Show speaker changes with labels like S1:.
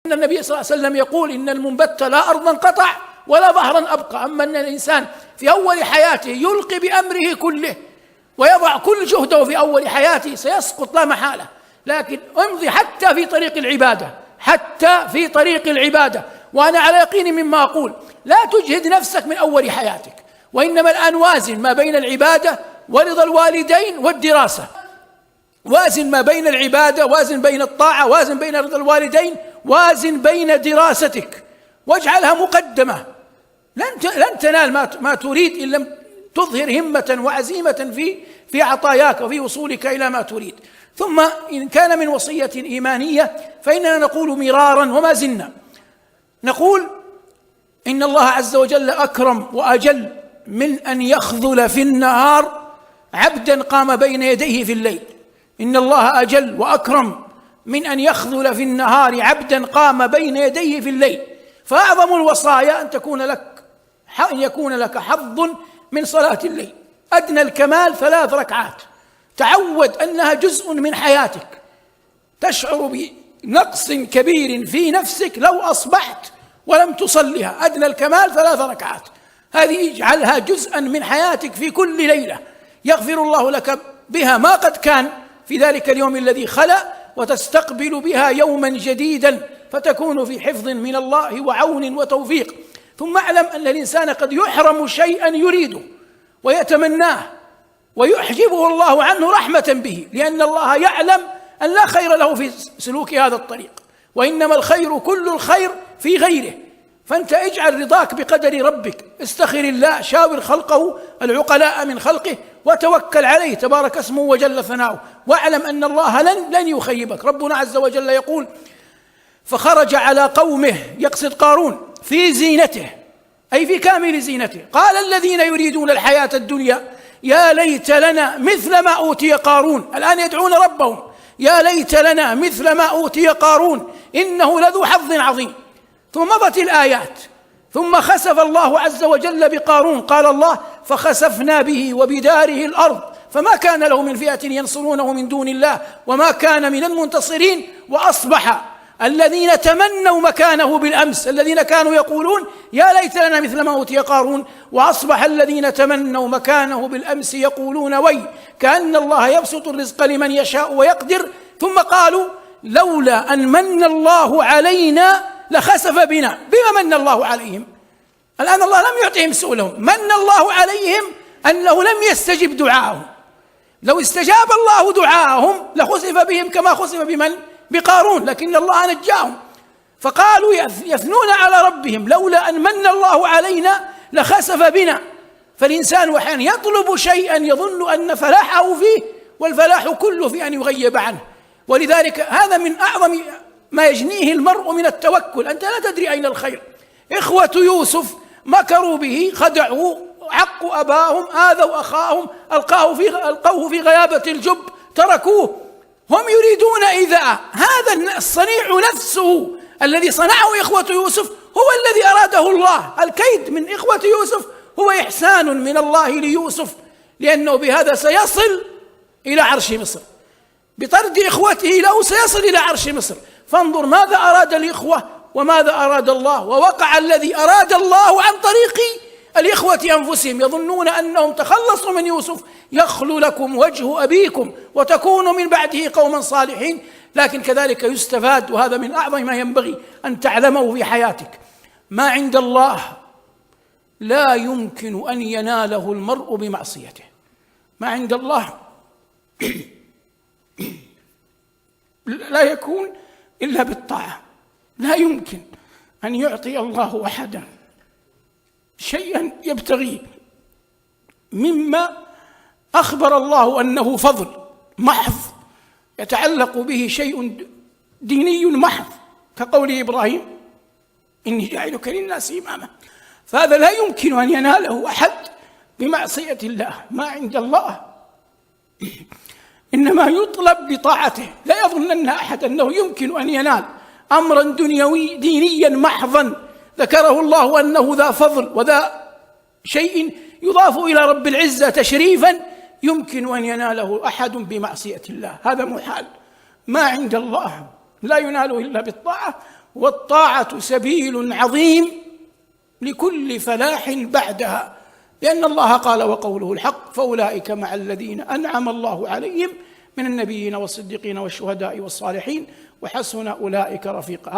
S1: أن النبي صلى الله عليه وسلم يقول إن المنبت لا أرضا قطع ولا ظهرا أبقى. أما أن الإنسان في أول حياته يلقي بأمره كله ويضع كل جهده في أول حياته سيسقط لا محالة. لكن امضي حتى في طريق العبادة، حتى في طريق العبادة. وأنا على يقين مما أقول، لا تجهد نفسك من أول حياتك، وإنما الآن وازن ما بين العبادة ورضا الوالدين والدراسة. وازن ما بين العبادة، وازن بين الطاعة، وازن بين رضا الوالدين، وازن بين دراستك، واجعلها مقدمة. لن تنال ما تريد إن لم تظهر همة وعزيمة في عطاياك وفي وصولك إلى ما تريد. ثم إن كان من وصية إيمانية فإننا نقول مرارا وما زلنا نقول إن الله عز وجل أكرم وأجل من أن يخذل في النهار عبدا قام بين يديه في الليل. إن الله أجل وأكرم من أن يخذل في النهار عبدا قام بين يديه في الليل. فأعظم الوصايا أن يكون لك حظ من صلاة الليل. أدنى الكمال 3 ركعات، تعود أنها جزء من حياتك، تشعر بنقص كبير في نفسك لو أصبحت ولم تصلها. أدنى الكمال 3 ركعات، هذه اجعلها جزءا من حياتك في كل ليلة، يغفر الله لك بها ما قد كان في ذلك اليوم الذي خلا، وتستقبل بها يوما جديدا فتكون في حفظ من الله وعون وتوفيق. ثم اعلم أن الإنسان قد يحرم شيئا يريده ويتمناه ويحجبه الله عنه رحمة به، لأن الله يعلم أن لا خير له في سلوك هذا الطريق، وإنما الخير كل الخير في غيره. فأنت اجعل رضاك بقدر ربك، استخر الله، شاور خلقه العقلاء من خلقه وتوكل عليه تبارك اسمه وجل ثناؤه، واعلم أن الله لن يخيبك. ربنا عز وجل يقول: فخرج على قومه، يقصد قارون، في زينته أي في كامل زينته. قال الذين يريدون الحياة الدنيا يا ليت لنا مثل ما أوتي قارون. الآن يدعون ربهم: يا ليت لنا مثل ما أوتي قارون إنه لذو حظ عظيم. ثم مضت الآيات، ثم خسف الله عز وجل بقارون. قال الله: فخسفنا به وبداره الأرض فما كان له من فئة ينصرونه من دون الله وما كان من المنتصرين. وأصبح الذين تمنوا مكانه بالأمس، الذين كانوا يقولون يا ليت لنا مثل ما أوتي قارون، وأصبح الذين تمنوا مكانه بالأمس يقولون وي كأن الله يبسط الرزق لمن يشاء ويقدر. ثم قالوا لولا أن من الله علينا لخسف بنا. بما من الله عليهم؟ الآن الله لم يعطيهم سؤلهم، من الله عليهم أنه لم يستجب دعاءهم. لو استجاب الله دعاءهم لخسف بهم كما خسف بمن؟ بقارون، لكن الله نجاهم. فقالوا يثنون على ربهم لولا أن من الله علينا لخسف بنا. فالإنسان أحيانا يطلب شيئا يظن أن فلاحه فيه، والفلاح كله في أن يغيب عنه. ولذلك هذا من أعظم ما يجنيه المرء من التوكل، أنت لا تدري أين الخير. إخوة يوسف مكروا به، خدعوه، عقوا أباهم، آذوا أخاهم، ألقوه في غيابة الجب، تركوه، هم يريدون إيذاءه. هذا الصنيع نفسه الذي صنعه إخوة يوسف هو الذي أراده الله. الكيد من إخوة يوسف هو إحسان من الله ليوسف، لأنه بهذا سيصل إلى عرش مصر، بطرد إخوته له سيصل إلى عرش مصر. فانظر ماذا أراد الإخوة وماذا أراد الله، ووقع الذي أراد الله عن طريق الإخوة أنفسهم. يظنون أنهم تخلصوا من يوسف، يخلو لكم وجه أبيكم وتكونوا من بعده قوما صالحين. لكن كذلك يستفاد، وهذا من أعظم ما ينبغي أن تعلمه في حياتك: ما عند الله لا يمكن أن يناله المرء بمعصيته. ما عند الله لا يكون إلا بالطاعة. لا يمكن أن يعطي الله أحدا شيئا يبتغيه مما أخبر الله أنه فضل محض يتعلق به شيء ديني محض، كقول إبراهيم: إني جاعلك للناس إماما. فهذا لا يمكن أن يناله أحد بمعصية الله. ما عند الله إنما يطلب بطاعته. لا يظنن أحد أنه يمكن أن ينال أمرا دنيوي دينيا محضا ذكره الله أنه ذا فضل وذا شيء يضاف إلى رب العزة تشريفا يمكن أن يناله أحد بمعصية الله. هذا محال. ما عند الله لا ينال إلا بالطاعة. والطاعة سبيل عظيم لكل فلاح بعدها، لأن الله قال وقوله الحق: فأولئك مع الذين أنعم الله عليهم من النبيين والصديقين والشهداء والصالحين وحسن أولئك رفيقا.